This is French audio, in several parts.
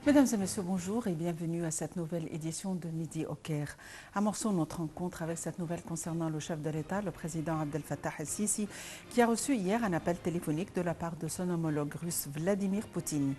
Mesdames et messieurs, bonjour et bienvenue à cette nouvelle édition de Midi au Caire. Amorçons notre rencontre avec cette nouvelle concernant le chef de l'État, le président Abdel Fattah el-Sisi, qui a reçu hier un appel téléphonique de la part de son homologue russe Vladimir Poutine.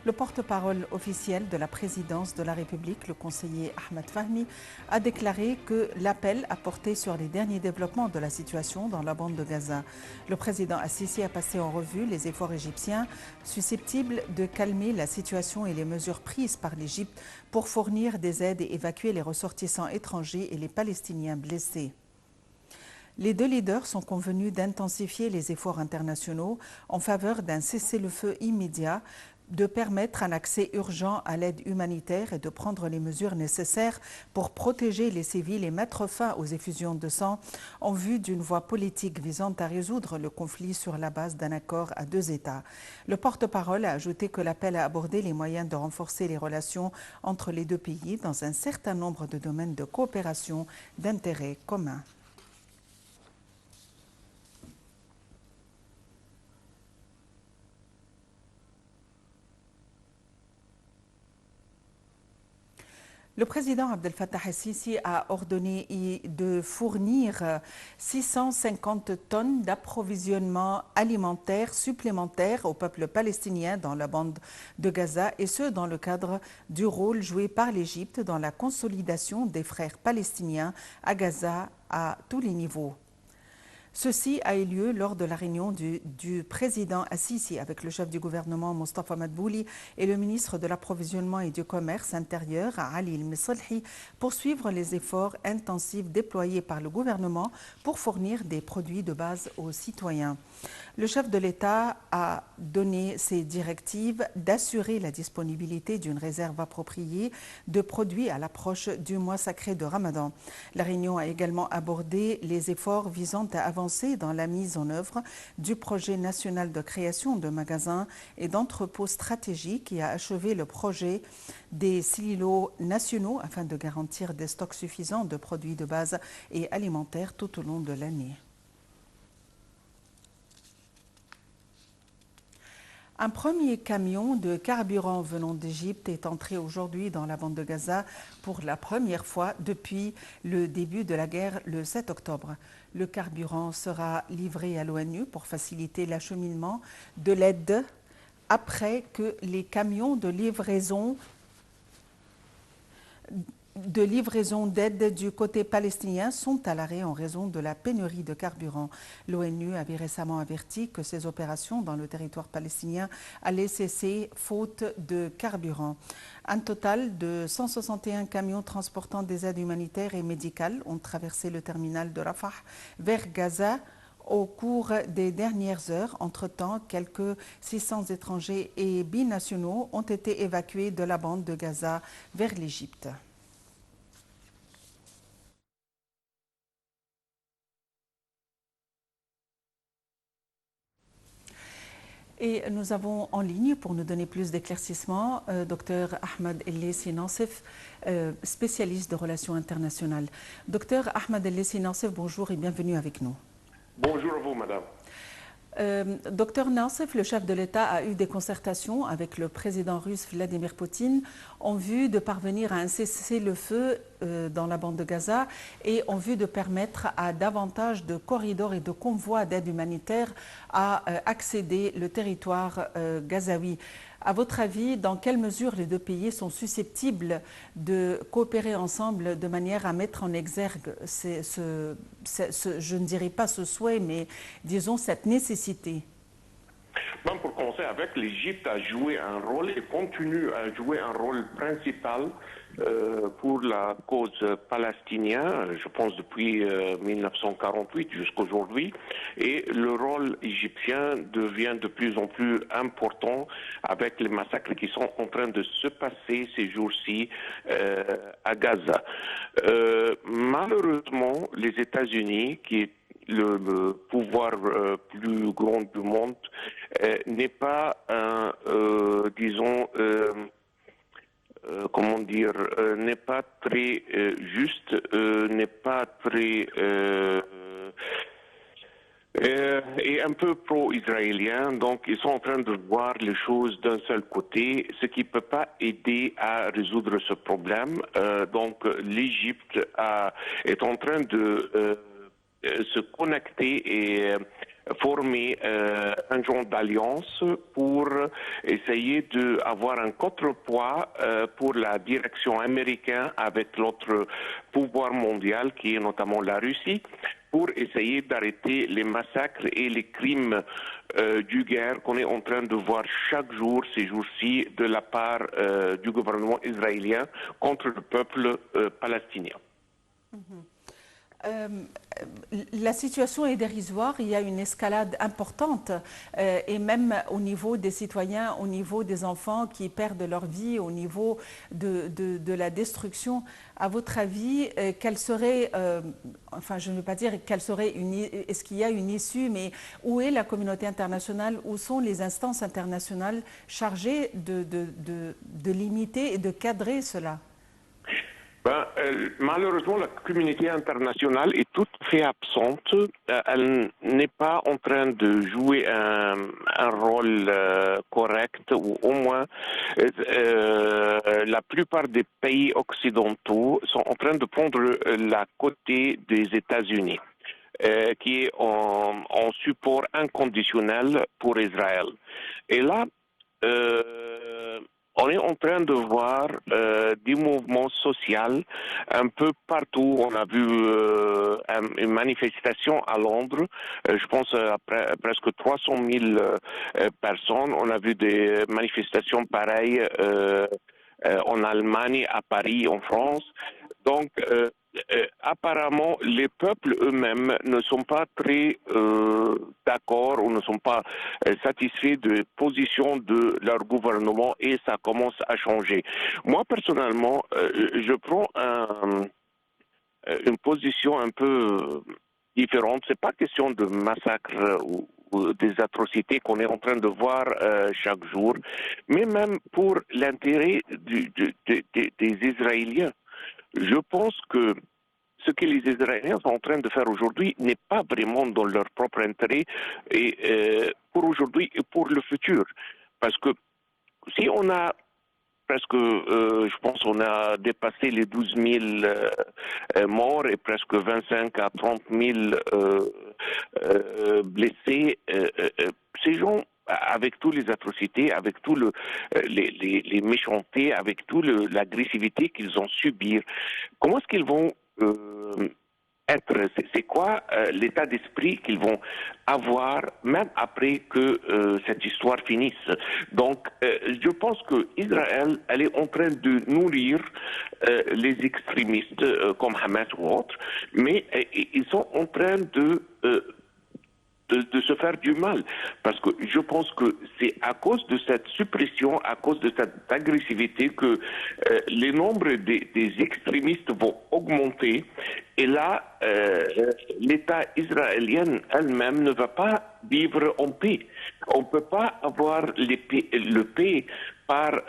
Le porte-parole officiel de la présidence de la République, le conseiller Ahmed Fahmi, a déclaré que l'appel a porté sur les derniers développements de la situation dans la bande de Gaza. Le président Assisi a passé en revue les efforts égyptiens susceptibles de calmer la situation et les mesures prises par l'Égypte pour fournir des aides et évacuer les ressortissants étrangers et les Palestiniens blessés. Les deux leaders sont convenus d'intensifier les efforts internationaux en faveur d'un cessez-le-feu immédiat, de permettre un accès urgent à l'aide humanitaire et de prendre les mesures nécessaires pour protéger les civils et mettre fin aux effusions de sang en vue d'une voie politique visant à résoudre le conflit sur la base d'un accord à deux États. Le porte-parole a ajouté que l'appel a abordé les moyens de renforcer les relations entre les deux pays dans un certain nombre de domaines de coopération d'intérêt commun. Le président Abdel Fattah el-Sisi a ordonné de fournir 650 tonnes d'approvisionnement alimentaire supplémentaire au peuple palestinien dans la bande de Gaza, et ce dans le cadre du rôle joué par l'Égypte dans la consolidation des frères palestiniens à Gaza à tous les niveaux. Ceci a eu lieu lors de la réunion du président Assisi avec le chef du gouvernement Mustafa Madbouli et le ministre de l'Approvisionnement et du Commerce intérieur Ali El-Misselhi pour suivre les efforts intensifs déployés par le gouvernement pour fournir des produits de base aux citoyens. Le chef de l'État a donné ses directives d'assurer la disponibilité d'une réserve appropriée de produits à l'approche du mois sacré de Ramadan. La réunion a également abordé les efforts visant à avancer dans la mise en œuvre du projet national de création de magasins et d'entrepôts stratégiques et a achevé le projet des silos nationaux afin de garantir des stocks suffisants de produits de base et alimentaires tout au long de l'année. Un premier camion de carburant venant d'Égypte est entré aujourd'hui dans la bande de Gaza pour la première fois depuis le début de la guerre le 7 octobre. Le carburant sera livré à l'ONU pour faciliter l'acheminement de l'aide après que les camions de livraison d'aide du côté palestinien sont à l'arrêt en raison de la pénurie de carburant. L'ONU avait récemment averti que ces opérations dans le territoire palestinien allaient cesser faute de carburant. Un total de 161 camions transportant des aides humanitaires et médicales ont traversé le terminal de Rafah vers Gaza au cours des dernières heures. Entre-temps, quelques 600 étrangers et binationaux ont été évacués de la bande de Gaza vers l'Égypte. Et nous avons en ligne, pour nous donner plus d'éclaircissements, Dr Ahmed El-Lessi Nassef, spécialiste de relations internationales. Dr Ahmed El-Lessi Nassef, bonjour et bienvenue avec nous. Bonjour à vous, madame. Docteur Nassef, le chef de l'État a eu des concertations avec le président russe Vladimir Poutine en vue de parvenir à un cessez-le-feu dans la bande de Gaza et en vue de permettre à davantage de corridors et de convois d'aide humanitaire à accéder le territoire gazaoui. À votre avis, dans quelle mesure les deux pays sont susceptibles de coopérer ensemble de manière à mettre en exergue je ne dirais pas ce souhait, mais disons cette nécessité? Même pour commencer avec, l'Égypte a joué un rôle et continue à jouer un rôle principal pour la cause palestinienne, je pense depuis 1948 jusqu'à aujourd'hui. Et le rôle égyptien devient de plus en plus important avec les massacres qui sont en train de se passer ces jours-ci à Gaza. Malheureusement, les États-Unis, qui est le pouvoir plus grand du monde, n'est pas disons, comment dire, n'est pas très juste, n'est pas très et un peu pro-israélien. Donc, ils sont en train de voir les choses d'un seul côté, ce qui ne peut pas aider à résoudre ce problème. Donc, l'Égypte est en train de se connecter et former un genre d'alliance pour essayer d'avoir un contrepoids pour la direction américaine avec l'autre pouvoir mondial qui est notamment la Russie, pour essayer d'arrêter les massacres et les crimes du guerre qu'on est en train de voir chaque jour, ces jours-ci, de la part du gouvernement israélien contre le peuple palestinien. La situation est dérisoire, il y a une escalade importante et même au niveau des citoyens, au niveau des enfants qui perdent leur vie, au niveau de la destruction. À votre avis, quelle serait, enfin je ne veux pas dire quelle serait est-ce qu'il y a une issue, mais où est la communauté internationale, où sont les instances internationales chargées de limiter et de cadrer cela? Malheureusement, la communauté internationale est tout à fait absente. Elle n'est pas en train de jouer un rôle correct, ou au moins la plupart des pays occidentaux sont en train de prendre la côté des États-Unis, qui est en support inconditionnel pour Israël. Et là, on est en train de voir des mouvements sociaux un peu partout. On a vu une manifestation à Londres, je pense à presque 300 000 personnes. On a vu des manifestations pareilles en Allemagne, à Paris, en France. Donc, apparemment, les peuples eux-mêmes ne sont pas très d'accord ou ne sont pas satisfaits de position de leur gouvernement et ça commence à changer. Moi, personnellement, je prends une position un peu différente. C'est pas question de massacre ou des atrocités qu'on est en train de voir chaque jour, mais même pour l'intérêt des Israéliens. Je pense que ce que les Israéliens sont en train de faire aujourd'hui n'est pas vraiment dans leur propre intérêt et pour aujourd'hui et pour le futur. Parce que si on a presque, je pense qu'on a dépassé les 12 000 morts et presque 25 à 30 000 blessés, ces gens avec toutes les atrocités, avec tout les méchancetés, avec toute l'agressivité qu'ils ont subie, comment est-ce qu'ils vont être, c'est quoi l'état d'esprit qu'ils vont avoir même après que cette histoire finisse. Donc, je pense que Israël, elle est en train de nourrir les extrémistes comme Hamas ou autres, mais ils sont en train de se faire du mal. Parce que je pense que c'est à cause de cette suppression, à cause de cette agressivité que les nombres des extrémistes vont augmenter. Et là, l'État israélien elle-même ne va pas vivre en paix. On ne peut pas avoir le paix par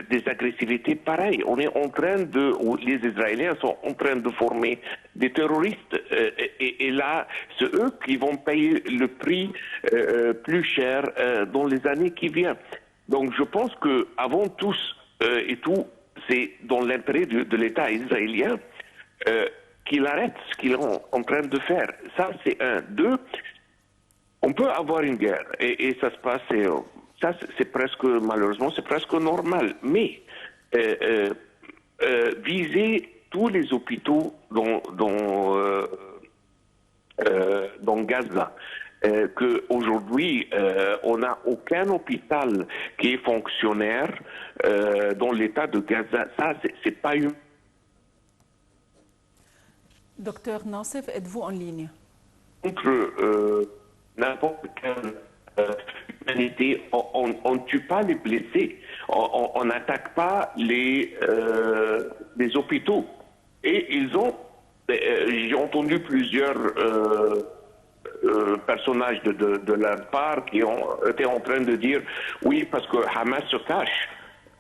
des agressivités pareilles. On est en train les Israéliens sont en train de former des terroristes et là, c'est eux qui vont payer le prix plus cher dans les années qui viennent. Donc, je pense que avant tous et tout, c'est dans l'intérêt de l'État israélien qu'il arrête ce qu'il est en train de faire. Ça, c'est un. Deux, on peut avoir une guerre et ça se passe. Ça, c'est presque, malheureusement, c'est presque normal. Mais viser tous les hôpitaux dans Gaza, qu'aujourd'hui, on n'a aucun hôpital qui est fonctionnaire dans l'état de Gaza, ça, c'est pas une... Docteur Nassef, êtes-vous en ligne? Contre n'importe quelle humanité, on ne tue pas les blessés, on n'attaque pas les hôpitaux. Et ils ont, j'ai entendu plusieurs personnages de leur part qui ont été en train de dire oui, parce que Hamas se cache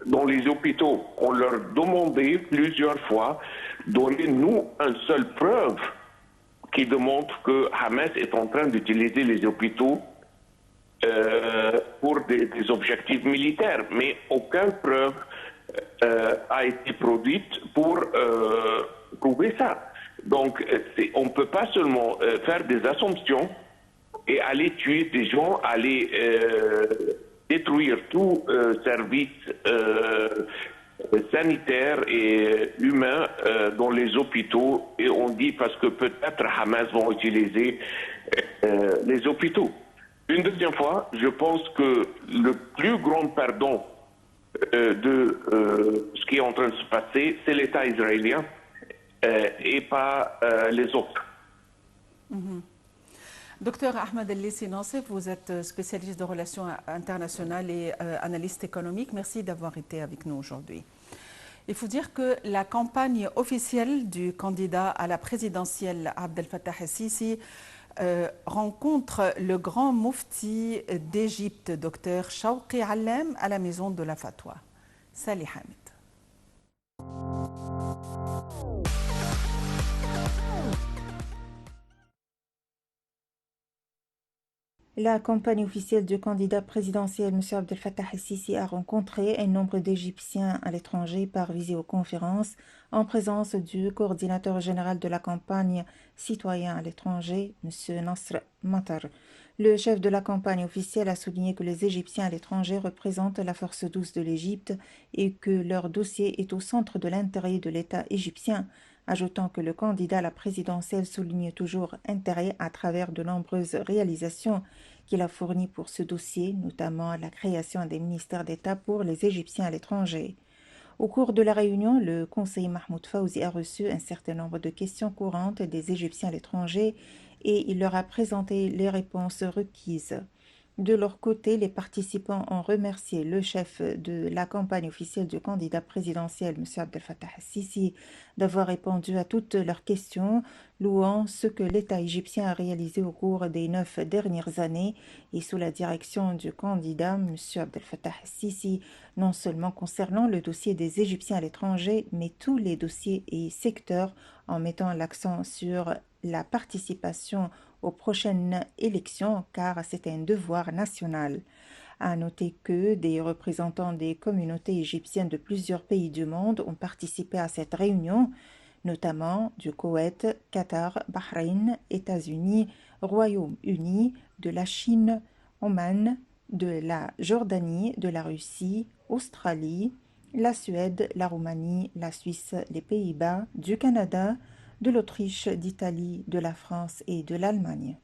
dans les hôpitaux. On leur demandait plusieurs fois, donnez-nous une seule preuve qui démontrent que Hamas est en train d'utiliser les hôpitaux pour des objectifs militaires, mais aucune preuve a été produite pour prouver ça. Donc, on ne peut pas seulement faire des assumptions et aller tuer des gens, aller détruire tout service sanitaire et humain dans les hôpitaux, et on dit parce que peut-être Hamas vont utiliser les hôpitaux. Une deuxième fois, je pense que le plus grand perdant de ce qui est en train de se passer, c'est l'État israélien et pas les autres. Docteur Ahmed El-Lissi Nassef, vous êtes spécialiste de relations internationales et analyste économique. Merci d'avoir été avec nous aujourd'hui. Il faut dire que la campagne officielle du candidat à la présidentielle Abdel Fattah el-Sisi rencontre le grand moufti d'Égypte, Dr Shawqi Allem, à la maison de la Fatwa. Salih Hamid. La campagne officielle du candidat présidentiel M. Abdel Fattah el-Sisi a rencontré un nombre d'Égyptiens à l'étranger par visioconférence en présence du coordinateur général de la campagne citoyen à l'étranger, M. Nasr Matar. Le chef de la campagne officielle a souligné que les Égyptiens à l'étranger représentent la force douce de l'Égypte et que leur dossier est au centre de l'intérêt de l'État égyptien, ajoutant que le candidat à la présidentielle souligne toujours intérêt à travers de nombreuses réalisations qu'il a fournies pour ce dossier, notamment la création des ministères d'État pour les Égyptiens à l'étranger. Au cours de la réunion, le conseiller Mahmoud Fawzi a reçu un certain nombre de questions courantes des Égyptiens à l'étranger et il leur a présenté les réponses requises. De leur côté, les participants ont remercié le chef de la campagne officielle du candidat présidentiel, M. Abdel Fattah el-Sisi, d'avoir répondu à toutes leurs questions, louant ce que l'État égyptien a réalisé au cours des 9 dernières années et sous la direction du candidat, M. Abdel Fattah el-Sisi, non seulement concernant le dossier des Égyptiens à l'étranger, mais tous les dossiers et secteurs en mettant l'accent sur la participation aux prochaines élections car c'est un devoir national. À noter que des représentants des communautés égyptiennes de plusieurs pays du monde ont participé à cette réunion, notamment du Koweït, Qatar, Bahreïn, États-Unis, Royaume-Uni, de la Chine, Oman, de la Jordanie, de la Russie, Australie, la Suède, la Roumanie, la Suisse, les Pays-Bas, du Canada, de l'Autriche, d'Italie, de la France et de l'Allemagne.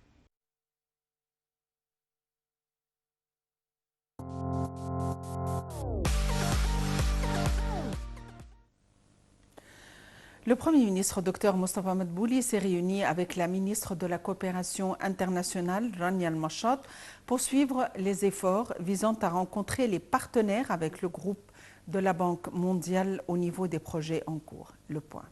Le Premier ministre Dr Mostafa Madbouli s'est réuni avec la ministre de la Coopération internationale, Rania Al-Mashad, pour suivre les efforts visant à rencontrer les partenaires avec le groupe de la Banque mondiale au niveau des projets en cours. Le point.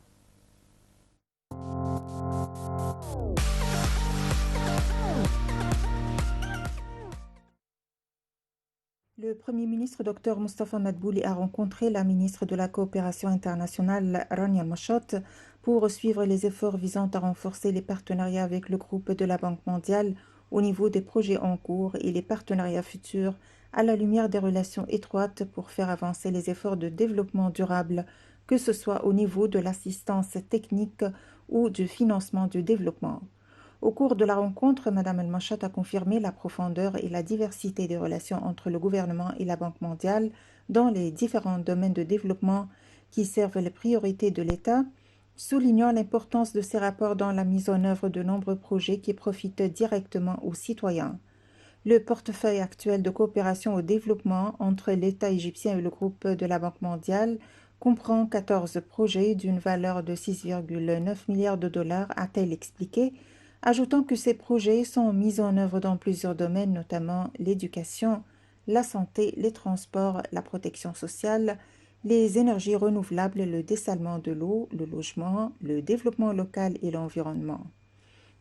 Le Premier ministre Dr Mostafa Madbouli a rencontré la ministre de la Coopération internationale Rania Al-Mashad pour suivre les efforts visant à renforcer les partenariats avec le groupe de la Banque mondiale au niveau des projets en cours et les partenariats futurs à la lumière des relations étroites pour faire avancer les efforts de développement durable, que ce soit au niveau de l'assistance technique ou du financement du développement. Au cours de la rencontre, Mme El-Mashad a confirmé la profondeur et la diversité des relations entre le gouvernement et la Banque mondiale dans les différents domaines de développement qui servent les priorités de l'État, soulignant l'importance de ces rapports dans la mise en œuvre de nombreux projets qui profitent directement aux citoyens. Le portefeuille actuel de coopération au développement entre l'État égyptien et le groupe de la Banque mondiale comprend 14 projets d'une valeur de 6,9 milliards de dollars, a-t-elle expliqué, ajoutant que ces projets sont mis en œuvre dans plusieurs domaines, notamment l'éducation, la santé, les transports, la protection sociale, les énergies renouvelables, le dessalement de l'eau, le logement, le développement local et l'environnement.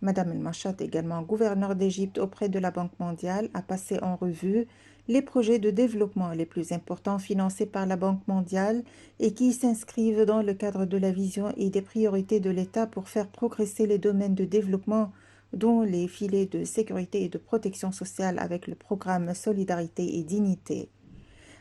Madame El Machat, également gouverneure d'Égypte auprès de la Banque mondiale, a passé en revue les projets de développement les plus importants financés par la Banque mondiale et qui s'inscrivent dans le cadre de la vision et des priorités de l'État pour faire progresser les domaines de développement, dont les filets de sécurité et de protection sociale avec le programme Solidarité et Dignité.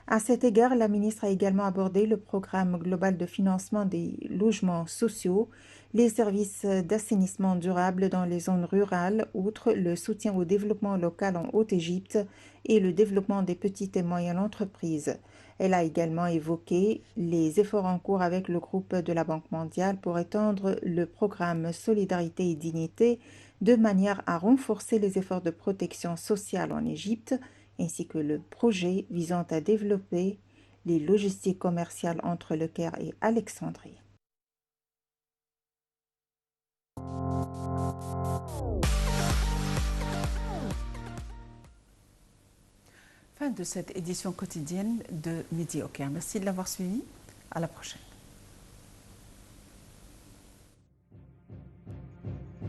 À cet égard, la ministre a également abordé le programme global de financement des logements sociaux, les services d'assainissement durable dans les zones rurales, outre le soutien au développement local en Haute-Égypte et le développement des petites et moyennes entreprises. Elle a également évoqué les efforts en cours avec le groupe de la Banque mondiale pour étendre le programme Solidarité et Dignité de manière à renforcer les efforts de protection sociale en Égypte, ainsi que le projet visant à développer les logistiques commerciales entre Le Caire et Alexandrie. Fin de cette édition quotidienne de Midi au Caire. Merci de l'avoir suivi. À la prochaine.